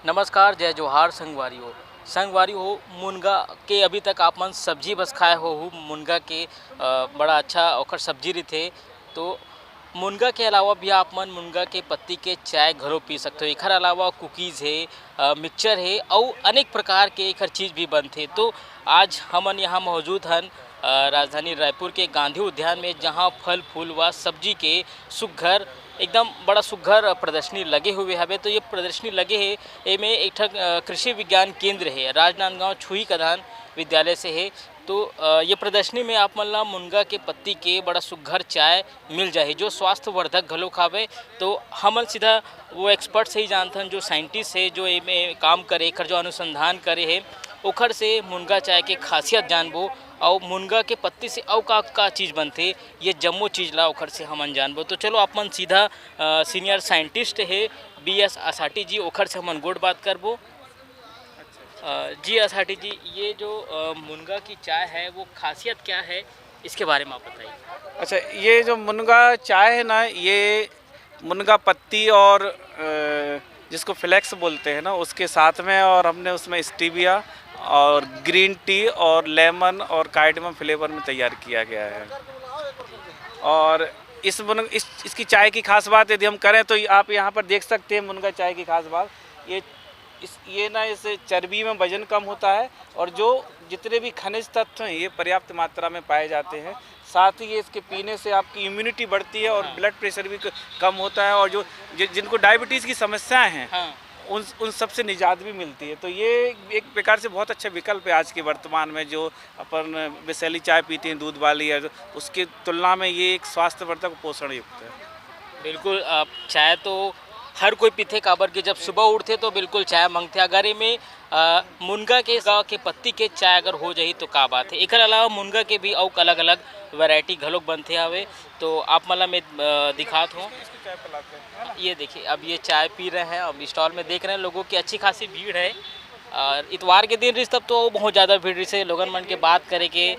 नमस्कार, जय जोहार संगवारी हो मुनगा के अभी तक आप मन सब्जी बस खाए हो मुनगा के बड़ा अच्छा ओकर सब्जी रही तो मुनगा के अलावा भी आप मन मुनगा के पत्ती के चाय घरों पी सकते हो। एकर अलावा कुकीज़ है, मिक्सचर है और अनेक प्रकार के एकर चीज़ भी बनते। तो आज हमन यहाँ मौजूद हन राजधानी रायपुर के गांधी उद्यान में, जहाँ फल फूल व सब्जी के सुघ्घर एकदम बड़ा सुघ्घर प्रदर्शनी लगे हुए हवे। तो ये प्रदर्शनी लगे है एमे एक ठन कृषि विज्ञान केंद्र है, राजनांदगांव छुई कधान विद्यालय से है। तो ये प्रदर्शनी में आप मन ला मुनगा के पत्ती के बड़ा सुघ्घर चाय मिल जाए जो स्वास्थ्यवर्धक घलोक हावे। तो हमन सीधा वो एक्सपर्ट से ही जानथन, जो साइंटिस्ट है, जो एमे काम करे, एकर जो अनुसंधान करे है, ओखर से मुनगा चाय के खासियत जानबो और मुनगा के पत्ती से अउ का चीज़ बनते, ये जम्मो चीज़ ला ओखर से हमन जानबो। तो चलो अपन सीधा सीनियर साइंटिस्ट है BS आसाटी जी, ओखर से हमन गोड़ बात करबो। जी आसाटी जी, ये जो मुनगा की चाय है वो खासियत क्या है, इसके बारे में आप बताइए। अच्छा, ये जो मुनगा चाय है ना, ये मुनगा पत्ती और जिसको फ्लेक्स बोलते हैं ना, उसके साथ में, और हमने उसमें स्टीविया और ग्रीन टी और लेमन और कार्डमम फ्लेवर में तैयार किया गया है। और इसकी चाय की खास बात यदि हम करें तो आप यहाँ पर देख सकते हैं मुनगा चाय की खास बात, ये ना, इस चर्बी में वजन कम होता है और जो जितने भी खनिज तत्व हैं ये पर्याप्त मात्रा में पाए जाते हैं। साथ ही ये इसके पीने से आपकी इम्यूनिटी बढ़ती है और ब्लड प्रेशर भी कम होता है, और जो जिनको डायबिटीज़ की समस्याएं हैं उन सब से निजात भी मिलती है। तो ये एक प्रकार से बहुत अच्छा विकल्प है आज के वर्तमान में, जो अपन विषैली चाय पीते हैं दूध वाली, है उसकी तुलना में ये एक स्वास्थ्यवर्धक पोषण युक्त है। बिल्कुल, चाय तो हर कोई पीते, काबर के जब सुबह उठते तो बिल्कुल चाय मांगते। अगर इमें मुनगा के पत्ती के चाय अगर हो जाही तो का बात है। एक अलावा मुनगा के भी और अलग अलग वैरायटी घलोक बनते हवे। तो आप मला में दिखात हो, ये देखिए, अब ये चाय पी रहे हैं, अब स्टॉल में देख रहे हैं, लोगों की अच्छी खासी भीड़ है। और इतवार के दिन रही तब तो बहुत ज़्यादा भीड़ रही से, लोगन मन के बात करे के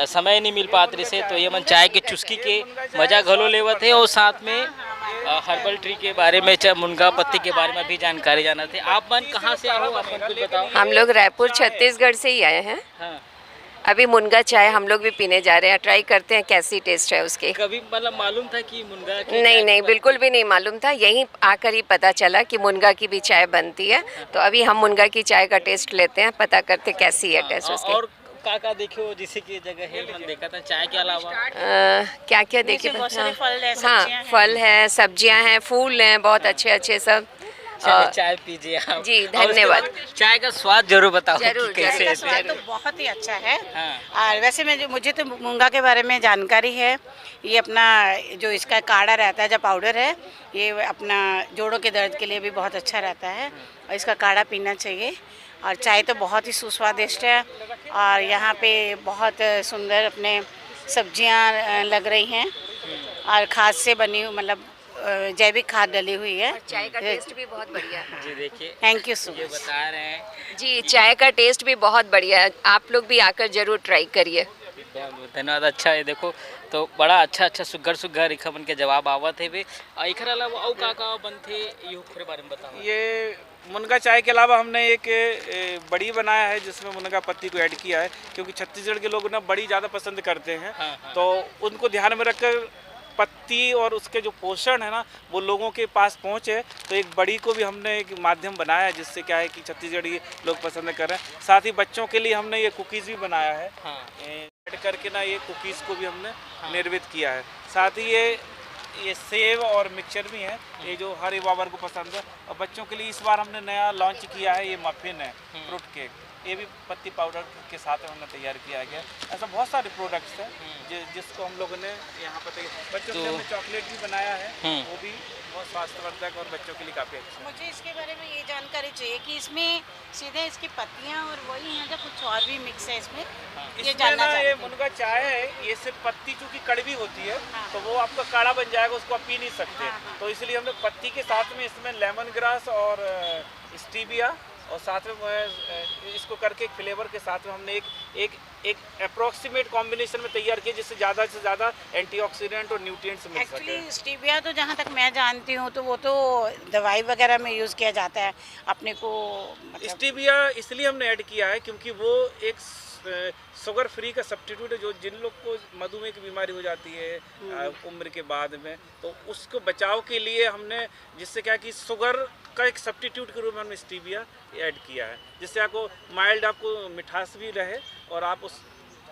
समय नहीं मिल पात रही से, तो ये मन चाय के चुस्की के मजा घलो लेवत है और साथ में हर्बल ट्री के बारे में, मुनगा पत्ती के बारे में भी जानकारी जाना थे। आप मन कहाँ से आओ, आप मन कुछ बताओ। हम लोग रायपुर छत्तीसगढ़ से ही आए हैं। हाँ। अभी मुनगा चाय हम लोग भी पीने जा रहे हैं, ट्राई करते हैं कैसी टेस्ट है उसकी। कभी मतलब मालूम था कि मुनगा की नहीं नहीं, बिल्कुल भी नहीं मालूम था, यहीं आकर ही पता चला कि मुनगा की भी चाय बनती है। तो अभी हम मुनगा की चाय का टेस्ट लेते हैं, पता करते कैसी है टेस्ट उसकी। और का देखो, जिसे की जगह है मन देखा था चाय के अलावा क्या क्या देखे। हाँ, फल है, सब्जियां हैं, फूल हैं, बहुत अच्छे अच्छे सब। चाय पीजिए आप। जी, धन्यवाद। चाय का स्वाद जरूर बताओ। जरूर, कैसे का स्वाद तो बहुत ही अच्छा है। हाँ। और वैसे मुझे तो मुनगा के बारे में जानकारी है। ये अपना जो इसका काढ़ा रहता है, जो पाउडर है, ये अपना जोड़ों के दर्द के लिए भी बहुत अच्छा रहता है और इसका काढ़ा पीना चाहिए। और चाय तो बहुत ही सुस्वादिष्ट है। और यहाँ पे बहुत सुंदर अपने सब्जियाँ लग रही हैं और खाद से बनी, मतलब जैविक खाद डली हुई है। चाय का टेस्ट भी बहुत बढ़िया है। जी देखिए, थैंक यू सो ये मच। बता रहे हैं जी, चाय का टेस्ट भी बहुत बढ़िया है, आप लोग भी आकर जरूर ट्राई करिए। धन्यवाद। अच्छा है, देखो तो बड़ा अच्छा सुघ्घर इखमन के जवाब आवत है वे। एकर अलावा और का बनथे, यो के बारे में बताओ। ये मुनगा चाय के अलावा हमने एक बड़ी बनाया है जिसमें मुनगा पत्ती को ऐड किया है, क्योंकि छत्तीसगढ़ के लोग ना बड़ी ज़्यादा पसंद करते हैं। हाँ। तो उनको ध्यान में रखकर पत्ती और उसके जो पोषण है ना वो लोगों के पास पहुँचे, तो एक बड़ी को भी हमने एक माध्यम बनाया है, जिससे क्या है कि छत्तीसगढ़ी लोग पसंद कर रहे हैं। साथ ही बच्चों के लिए हमने ये कुकीज़ भी बनाया है। ऐड करके ना ये कुकीज़ को भी हमने निर्मित किया है। साथ ही ये सेव और मिक्सचर भी है, ये जो हर युवा वर्ग को पसंद है। और बच्चों के लिए इस बार हमने नया लॉन्च किया है, ये मफिन है, फ्रूट केक, ये भी पत्ती पाउडर के साथ हमने तैयार किया गया। ऐसा बहुत सारे प्रोडक्ट्स हैं जिसको हम लोगों ने यहाँ पर बच्चों के लिए हमने चॉकलेट भी बनाया है, वो भी बहुत स्वास्थ्यवर्धक और बच्चों के लिए काफ़ी अच्छा। मुझे इसके बारे में ये जानकारी चाहिए कि इसमें सीधे इसकी पत्तियाँ और वही हैं, या कुछ और भी मिक्स है इसमें? ये जानना ना, ये चाहती हूँ। मुनगा चाय है, ये सिर्फ पत्ती चूँकि कड़वी होती है, तो वो आपका काढ़ा बन जाएगा, उसको आप पी नहीं सकते। तो इसलिए हमने पत्ती के साथ में इसमें लेमन ग्रास और स्टीविया और साथ में इसको करके एक फ्लेवर के साथ में हमने एक अप्रोक्सीमेट कॉम्बिनेशन में तैयार किया जिससे ज़्यादा से ज़्यादा एंटीऑक्सीडेंट और न्यूट्रिएंट्स मिल सके। एक्चुअली स्टीविया तो जहाँ तक मैं जानती हूँ तो वो तो दवाई वगैरह में यूज़ किया जाता है अपने को, मतलब स्टीविया इसलिए हमने ऐड किया है क्योंकि वो एक शुगर फ्री का सब्स्टिट्यूट है, जो जिन लोग को मधुमेह की बीमारी हो जाती है उम्र के बाद में, तो उसको बचाव के लिए हमने, जिससे क्या कि शुगर का एक सब्स्टिट्यूट के रूप में हमने स्टीविया ऐड किया है, जिससे आपको माइल्ड, आपको मिठास भी रहे और आप उस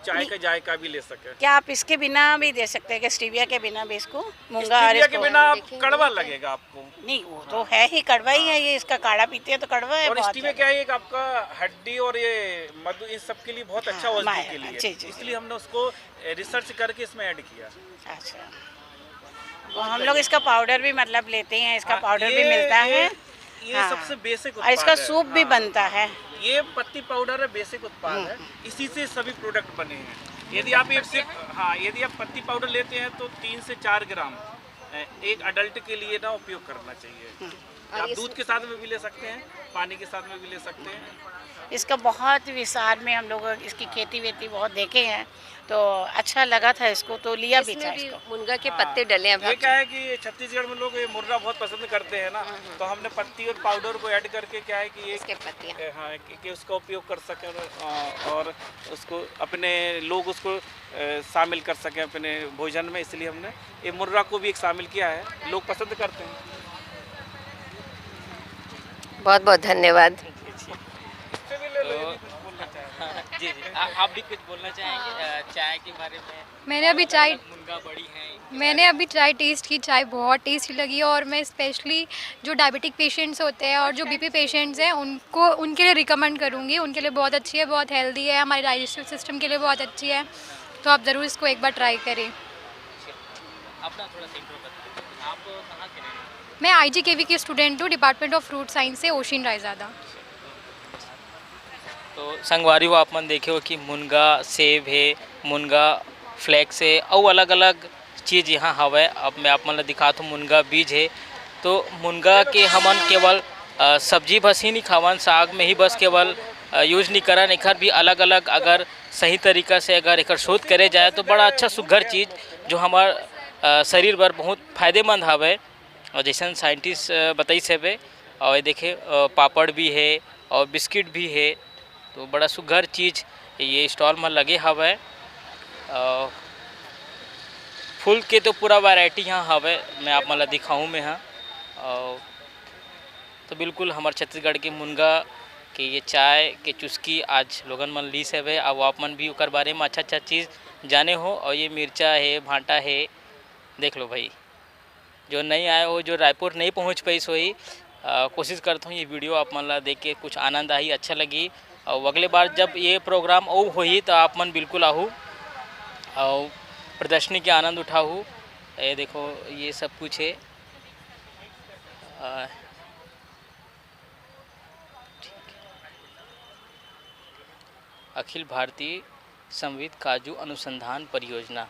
चाय का जायका भी ले सके। क्या आप इसके बिना भी दे सकते हैं कि स्टीविया के बिना भी इसको मूंगा और स्टीविया के इसको? बिना आप कड़वा लगेगा आपको। नहीं, वो तो है ही, कड़वा ही है, ये इसका काढ़ा पीते हैं तो कड़वा है और बहुत स्टीविया क्या है, एक आपका हड्डी और ये मधु, इन सब के लिए बहुत अच्छा हाँ, औषधि के जी, लिए, जी। इसलिए हमने उसको रिसर्च करके इसमें ऐड किया। अच्छा, वो हम लोग इसका पाउडर भी मतलब लेते हैं, इसका हाँ, पाउडर भी ये- मिलता है। ये हाँ, सबसे बेसिक और इसका उत्पाद है। सूप भी हाँ। बनता है। ये पत्ती पाउडर है, बेसिक उत्पाद है, इसी से सभी प्रोडक्ट बने हैं। यदि आप यदि आप पत्ती पाउडर लेते हैं तो 3 से 4 ग्राम एक अडल्ट के लिए ना उपयोग करना चाहिए। आप दूध के साथ में भी ले सकते हैं, पानी के साथ में भी ले सकते हैं। इसका बहुत विस्तार में हम लोग इसकी खेती वेती बहुत देखे हैं, तो अच्छा लगा था इसको, तो लिया भी था इसमें भी इसको। मुनगा के पत्ते डले हैं। ये क्या है कि छत्तीसगढ़ में लोग ये मुर्रा बहुत पसंद करते हैं ना, तो हमने पत्ती और पाउडर को ऐड करके क्या है कि इसके पत्तियाँ हाँ कि उसका उपयोग कर सकें और उसको अपने लोग उसको शामिल कर सकें अपने भोजन में, इसलिए हमने ये मुर्रा को भी एक शामिल किया है, लोग पसंद करते हैं। बहुत बहुत धन्यवाद। जी जी आप भी कुछ बोलना चाहेंगे चाय के बारे में? मैंने अभी चाय मुनगा बड़ी है। मैंने अभी चाय टेस्ट की, चाय बहुत टेस्टी लगी और मैं स्पेशली जो डायबिटिक पेशेंट्स होते हैं और जो बीपी पेशेंट्स हैं उनके लिए रिकमेंड करूँगी। उनके लिए बहुत अच्छी है, बहुत हेल्दी है, हमारे डाइजेस्टिव सिस्टम के लिए बहुत अच्छी है, तो आप ज़रूर इसको एक बार ट्राई करें। अपना थोड़ा सा इंट्रो बताइए, आप कहाँ के रहने वाले हैं? मैं IGKV की स्टूडेंट हूँ, डिपार्टमेंट ऑफ फ्रूट साइंस से, ओशिन रायज़ादा। तो संगवारी आप मन देखे हो कि मुनगा सेब है, मुनगा फ्लैक्स है और अलग अलग चीज़ यहाँ हवे। अब मैं आप मन ला दिखाता हूँ, मुनगा बीज है। तो मुनगा के हमन केवल सब्जी बस ही नहीं खावन, साग में ही बस केवल यूज नहीं करन, एकर भी अलग अलग अगर सही तरीका से अगर एकर शोध करे जाए तो बड़ा अच्छा सुघर चीज़ जो हमार शरीर बर बहुत फायदेमंद हवे। और जैसे साइंटिस्ट बताई से और ये देखे पापड़ भी है और बिस्किट भी है, तो बड़ा सुघर चीज़ ये स्टॉल में लगे हवे। फूल के तो पूरा वैरायटी यहाँ हवे, मैं आप मला दिखाऊँ में हाँ। तो बिल्कुल हमारे छत्तीसगढ़ के मुनगा के ये चाय के चुस्की आज लोगन मन ली से है, अब आप मन भी उकर बारे में अच्छा अच्छा चीज़ जाने हो। और ये मिर्चा है, भांटा है, देख लो भाई। जो नहीं आए हो, जो रायपुर नहीं पहुँच पाई सोई, कोशिश करता हूँ ये वीडियो आप मन ला देख के कुछ आनंद आई, अच्छा लगी। और अगले बार जब ये प्रोग्राम और होई तो आप मन बिल्कुल आहू और प्रदर्शनी के आनंद उठाऊ। ये देखो ये सब कुछ है। अखिल भारतीय संविद काजू अनुसंधान परियोजना,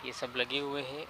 ये सब लगे हुए हैं।